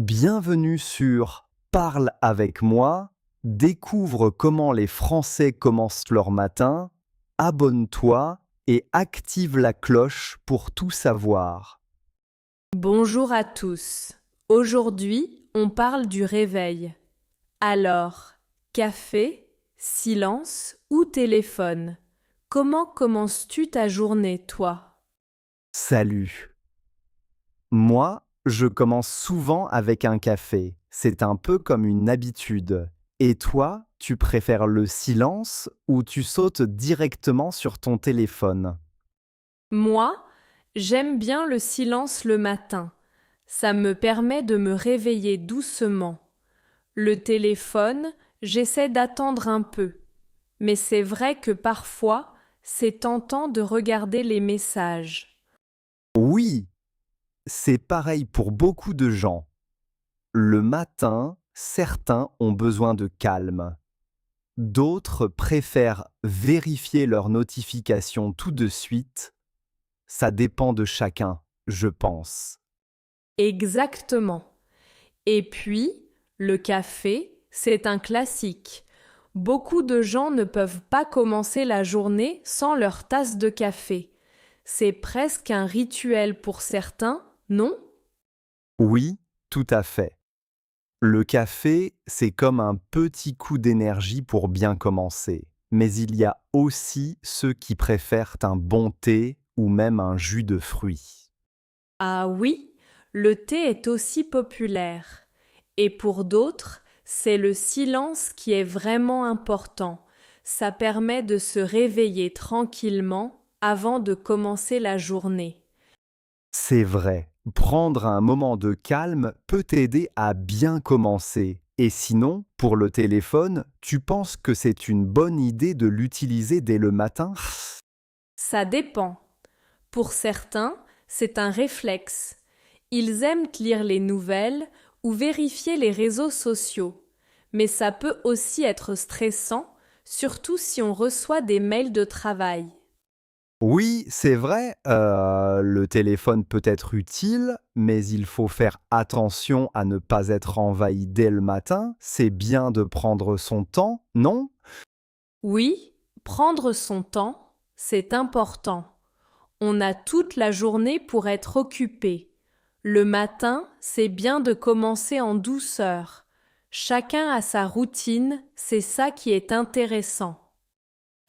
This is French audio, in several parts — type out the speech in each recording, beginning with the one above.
Bienvenue sur Parle avec moi, découvre comment les Français commencent leur matin, abonne-toi et active la cloche pour tout savoir. Bonjour à tous. Aujourd'hui, on parle du réveil. Alors, café, silence ou téléphone? Comment commences-tu ta journée, toi? Salut. Moi, je commence souvent avec un café. C'est un peu comme une habitude. Et toi, tu préfères le silence ou tu sautes directement sur ton téléphone? Moi, j'aime bien le silence le matin. Ça me permet de me réveiller doucement. Le téléphone, j'essaie d'attendre un peu. Mais c'est vrai que parfois, c'est tentant de regarder les messages. Oui, c'est pareil pour beaucoup de gens. Le matin, certains ont besoin de calme. D'autres préfèrent vérifier leurs notifications tout de suite. Ça dépend de chacun, je pense. Exactement. Et puis, le café, c'est un classique. Beaucoup de gens ne peuvent pas commencer la journée sans leur tasse de café. C'est presque un rituel pour certains, non? Oui, tout à fait. Le café, c'est comme un petit coup d'énergie pour bien commencer. Mais il y a aussi ceux qui préfèrent un bon thé ou même un jus de fruits. Ah oui, le thé est aussi populaire. Et pour d'autres, c'est le silence qui est vraiment important. Ça permet de se réveiller tranquillement avant de commencer la journée. C'est vrai, prendre un moment de calme peut t'aider à bien commencer. Et sinon, pour le téléphone, tu penses que c'est une bonne idée de l'utiliser dès le matin? Ça dépend. Pour certains, c'est un réflexe. Ils aiment lire les nouvelles ou vérifier les réseaux sociaux. Mais ça peut aussi être stressant, surtout si on reçoit des mails de travail. Oui, c'est vrai, le téléphone peut être utile, mais il faut faire attention à ne pas être envahi dès le matin. C'est bien de prendre son temps, non? Oui, prendre son temps, c'est important. On a toute la journée pour être occupé. Le matin, c'est bien de commencer en douceur. Chacun a sa routine, c'est ça qui est intéressant.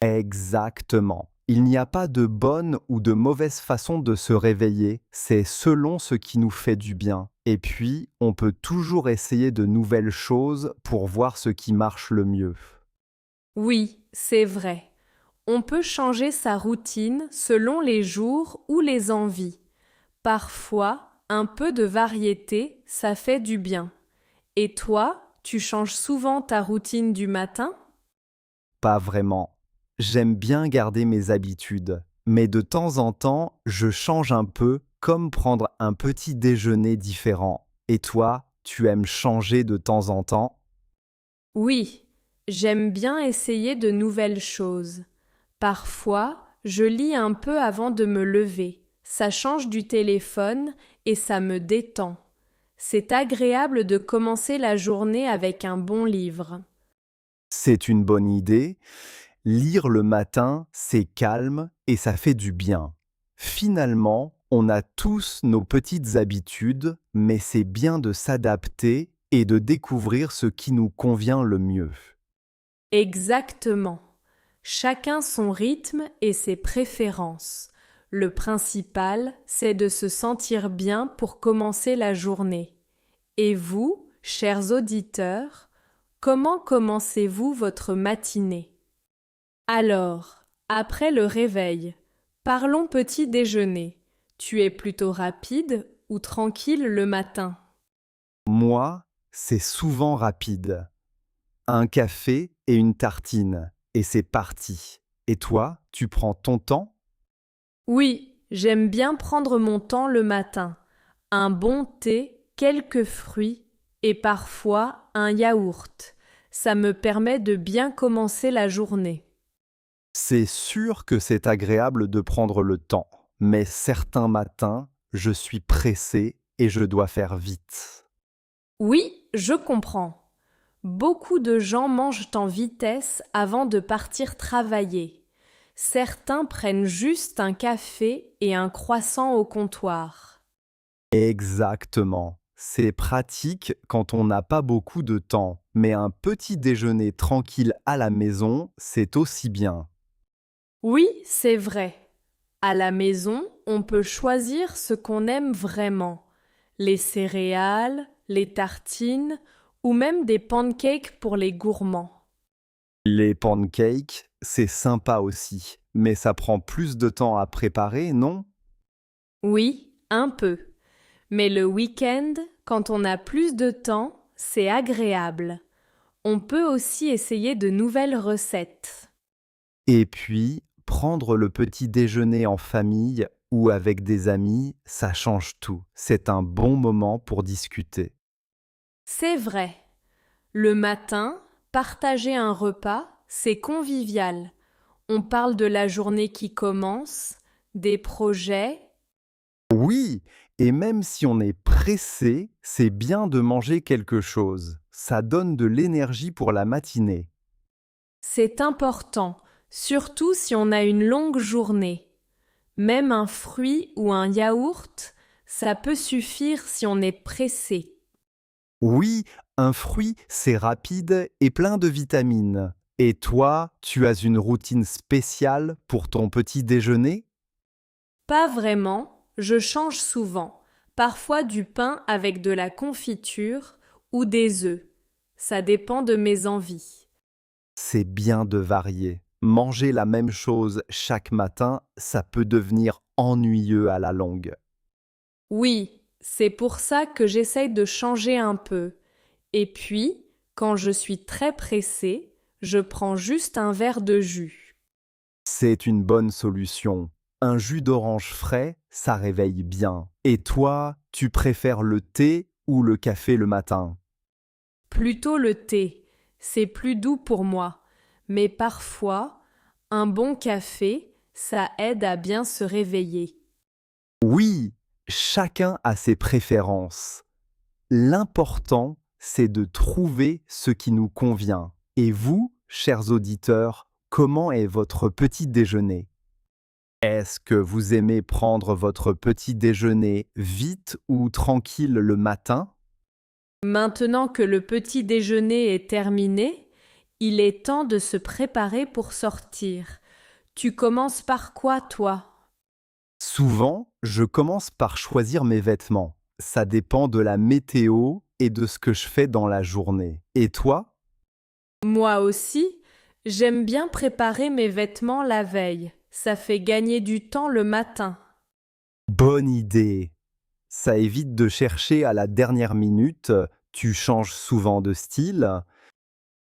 Exactement. Il n'y a pas de bonne ou de mauvaise façon de se réveiller, c'est selon ce qui nous fait du bien. Et puis, on peut toujours essayer de nouvelles choses pour voir ce qui marche le mieux. Oui, c'est vrai. On peut changer sa routine selon les jours ou les envies. Parfois, un peu de variété, ça fait du bien. Et toi, tu changes souvent ta routine du matin? Pas vraiment. J'aime bien garder mes habitudes, mais de temps en temps, je change un peu, comme prendre un petit déjeuner différent. Et toi, tu aimes changer de temps en temps? Oui, j'aime bien essayer de nouvelles choses. Parfois, je lis un peu avant de me lever. Ça change du téléphone et ça me détend. C'est agréable de commencer la journée avec un bon livre. C'est une bonne idée. Lire le matin, c'est calme et ça fait du bien. Finalement, on a tous nos petites habitudes, mais c'est bien de s'adapter et de découvrir ce qui nous convient le mieux. Exactement. Chacun son rythme et ses préférences. Le principal, c'est de se sentir bien pour commencer la journée. Et vous, chers auditeurs, comment commencez-vous votre matinée? Alors, après le réveil, parlons petit déjeuner. Tu es plutôt rapide ou tranquille le matin? Moi, c'est souvent rapide. Un café et une tartine, et c'est parti. Et toi, tu prends ton temps? Oui, j'aime bien prendre mon temps le matin. Un bon thé, quelques fruits et parfois un yaourt. Ça me permet de bien commencer la journée. C'est sûr que c'est agréable de prendre le temps, mais certains matins, je suis pressé et je dois faire vite. Oui, je comprends. Beaucoup de gens mangent en vitesse avant de partir travailler. Certains prennent juste un café et un croissant au comptoir. Exactement. C'est pratique quand on n'a pas beaucoup de temps, mais un petit déjeuner tranquille à la maison, c'est aussi bien. Oui, c'est vrai. À la maison, on peut choisir ce qu'on aime vraiment. Les céréales, les tartines ou même des pancakes pour les gourmands. Les pancakes, c'est sympa aussi, mais ça prend plus de temps à préparer, non? Oui, un peu. Mais le week-end, quand on a plus de temps, c'est agréable. On peut aussi essayer de nouvelles recettes. Et puis, prendre le petit déjeuner en famille ou avec des amis, ça change tout. C'est un bon moment pour discuter. C'est vrai. Le matin, partager un repas, c'est convivial. On parle de la journée qui commence, des projets. Oui, et même si on est pressé, c'est bien de manger quelque chose. Ça donne de l'énergie pour la matinée. C'est important, surtout si on a une longue journée. Même un fruit ou un yaourt, ça peut suffire si on est pressé. Oui, un fruit, c'est rapide et plein de vitamines. Et toi, tu as une routine spéciale pour ton petit déjeuner? Pas vraiment, je change souvent. Parfois du pain avec de la confiture ou des œufs. Ça dépend de mes envies. C'est bien de varier. Manger la même chose chaque matin, ça peut devenir ennuyeux à la longue. Oui, c'est pour ça que j'essaye de changer un peu. Et puis, quand je suis très pressée, je prends juste un verre de jus. C'est une bonne solution. Un jus d'orange frais, ça réveille bien. Et toi, tu préfères le thé ou le café le matin? Plutôt le thé, c'est plus doux pour moi. Mais parfois, un bon café, ça aide à bien se réveiller. Oui, chacun a ses préférences. L'important, c'est de trouver ce qui nous convient. Et vous, chers auditeurs, comment est votre petit déjeuner? Est-ce que vous aimez prendre votre petit déjeuner vite ou tranquille le matin? Maintenant que le petit déjeuner est terminé, il est temps de se préparer pour sortir. Tu commences par quoi, toi? Souvent, je commence par choisir mes vêtements. Ça dépend de la météo et de ce que je fais dans la journée. Et toi? Moi aussi, j'aime bien préparer mes vêtements la veille. Ça fait gagner du temps le matin. Bonne idée! Ça évite de chercher à la dernière minute. Tu changes souvent de style.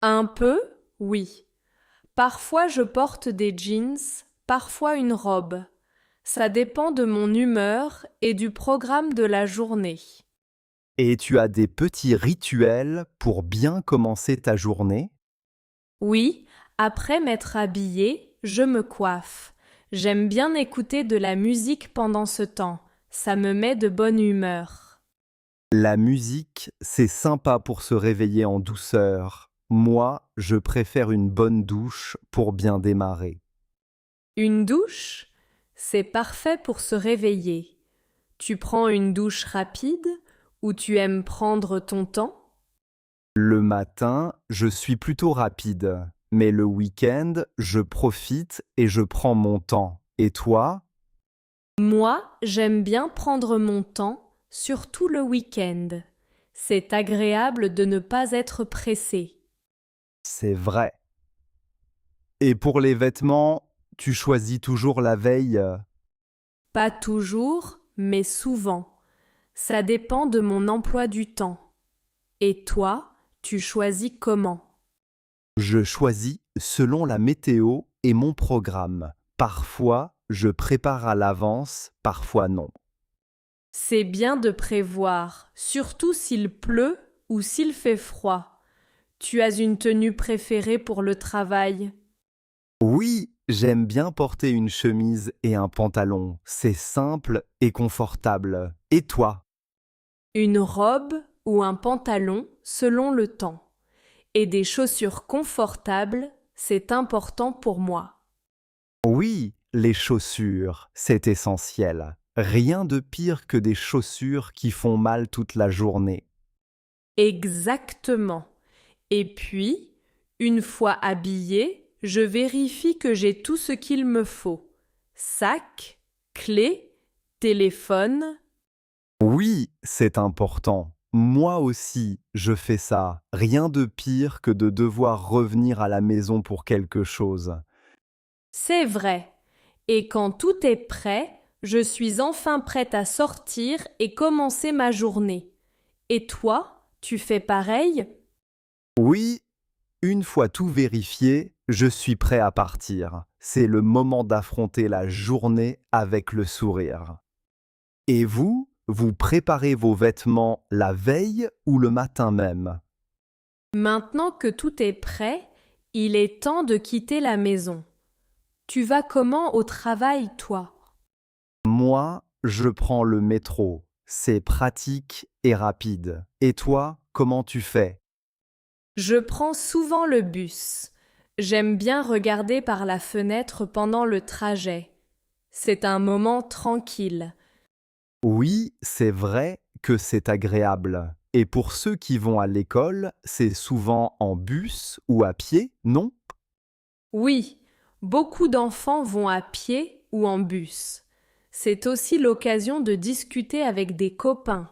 Un peu, oui. Parfois je porte des jeans, parfois une robe. Ça dépend de mon humeur et du programme de la journée. Et tu as des petits rituels pour bien commencer ta journée? Oui, après m'être habillée, je me coiffe. J'aime bien écouter de la musique pendant ce temps. Ça me met de bonne humeur. La musique, c'est sympa pour se réveiller en douceur. Moi, je préfère une bonne douche pour bien démarrer. Une douche? C'est parfait pour se réveiller. Tu prends une douche rapide ou tu aimes prendre ton temps? Le matin, je suis plutôt rapide, mais le week-end, je profite et je prends mon temps. Et toi? Moi, j'aime bien prendre mon temps, surtout le week-end. C'est agréable de ne pas être pressé. C'est vrai. Et pour les vêtements, tu choisis toujours la veille? Pas toujours, mais souvent. Ça dépend de mon emploi du temps. Et toi, tu choisis comment? Je choisis selon la météo et mon programme. Parfois, je prépare à l'avance, parfois non. C'est bien de prévoir, surtout s'il pleut ou s'il fait froid. Tu as une tenue préférée pour le travail? Oui, j'aime bien porter une chemise et un pantalon. C'est simple et confortable. Et toi? Une robe ou un pantalon selon le temps. Et des chaussures confortables, c'est important pour moi. Oui, les chaussures, c'est essentiel. Rien de pire que des chaussures qui font mal toute la journée. Exactement. Et puis, une fois habillée, je vérifie que j'ai tout ce qu'il me faut. Sac, clé, téléphone. Oui, c'est important. Moi aussi, je fais ça. Rien de pire que de devoir revenir à la maison pour quelque chose. C'est vrai. Et quand tout est prêt, je suis enfin prête à sortir et commencer ma journée. Et toi, tu fais pareil? Oui, une fois tout vérifié, je suis prêt à partir. C'est le moment d'affronter la journée avec le sourire. Et vous, vous préparez vos vêtements la veille ou le matin même? Maintenant que tout est prêt, il est temps de quitter la maison. Tu vas comment au travail, toi? Moi, je prends le métro. C'est pratique et rapide. Et toi, comment tu fais? Je prends souvent le bus. J'aime bien regarder par la fenêtre pendant le trajet. C'est un moment tranquille. Oui, c'est vrai que c'est agréable. Et pour ceux qui vont à l'école, c'est souvent en bus ou à pied, non? Oui, beaucoup d'enfants vont à pied ou en bus. C'est aussi l'occasion de discuter avec des copains.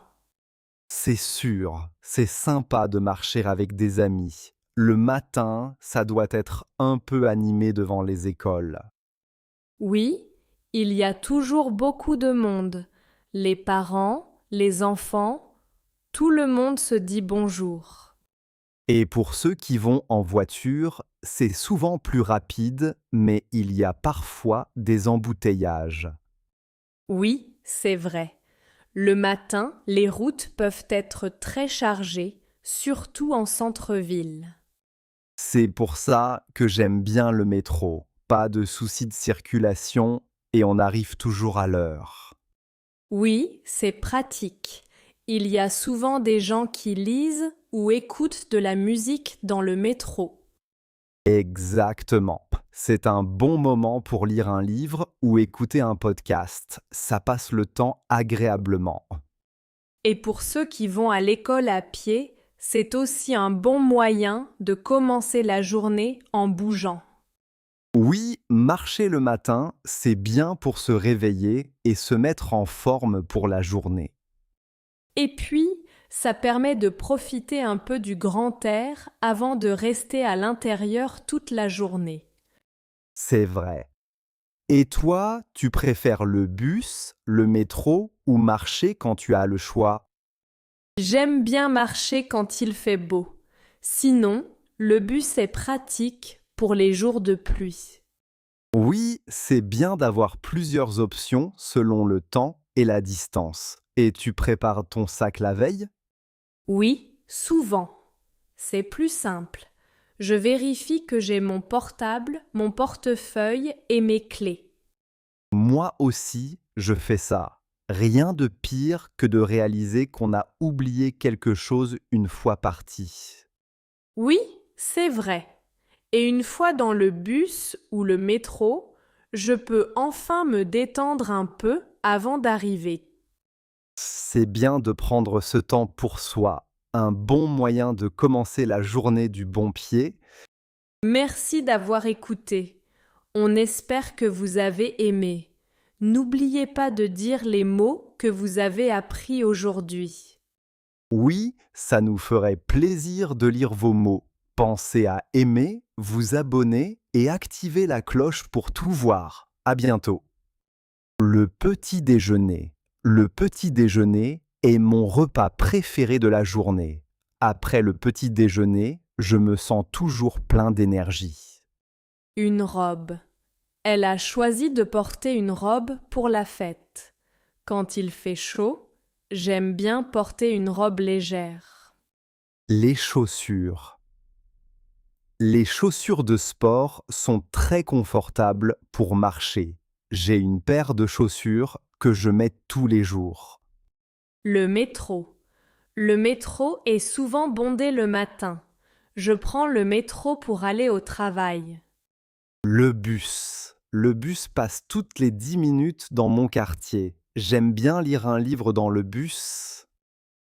C'est sûr, c'est sympa de marcher avec des amis. Le matin, ça doit être un peu animé devant les écoles. Oui, il y a toujours beaucoup de monde. Les parents, les enfants, tout le monde se dit bonjour. Et pour ceux qui vont en voiture, c'est souvent plus rapide, mais il y a parfois des embouteillages. Oui, c'est vrai. Le matin, les routes peuvent être très chargées, surtout en centre-ville. C'est pour ça que j'aime bien le métro. Pas de soucis de circulation et on arrive toujours à l'heure. Oui, c'est pratique. Il y a souvent des gens qui lisent ou écoutent de la musique dans le métro. Exactement. C'est un bon moment pour lire un livre ou écouter un podcast. Ça passe le temps agréablement. Et pour ceux qui vont à l'école à pied, c'est aussi un bon moyen de commencer la journée en bougeant. Oui, marcher le matin, c'est bien pour se réveiller et se mettre en forme pour la journée. Et puis, ça permet de profiter un peu du grand air avant de rester à l'intérieur toute la journée. C'est vrai. Et toi, tu préfères le bus, le métro ou marcher quand tu as le choix? J'aime bien marcher quand il fait beau. Sinon, le bus est pratique pour les jours de pluie. Oui, c'est bien d'avoir plusieurs options selon le temps et la distance. Et tu prépares ton sac la veille? Oui, souvent. C'est plus simple. Je vérifie que j'ai mon portable, mon portefeuille et mes clés. Moi aussi, je fais ça. Rien de pire que de réaliser qu'on a oublié quelque chose une fois parti. Oui, c'est vrai. Et une fois dans le bus ou le métro, je peux enfin me détendre un peu avant d'arriver. C'est bien de prendre ce temps pour soi, un bon moyen de commencer la journée du bon pied. Merci d'avoir écouté. On espère que vous avez aimé. N'oubliez pas de dire les mots que vous avez appris aujourd'hui. Oui, ça nous ferait plaisir de lire vos mots. Pensez à aimer, vous abonner et activer la cloche pour tout voir. À bientôt. Le petit déjeuner. Le petit déjeuner est mon repas préféré de la journée. Après le petit déjeuner, je me sens toujours plein d'énergie. Une robe. Elle a choisi de porter une robe pour la fête. Quand il fait chaud, j'aime bien porter une robe légère. Les chaussures. Les chaussures de sport sont très confortables pour marcher. J'ai une paire de chaussures que je mets tous les jours. Le métro. Le métro est souvent bondé le matin. Je prends le métro pour aller au travail. Le bus. Le bus passe toutes les 10 minutes dans mon quartier. J'aime bien lire un livre dans le bus.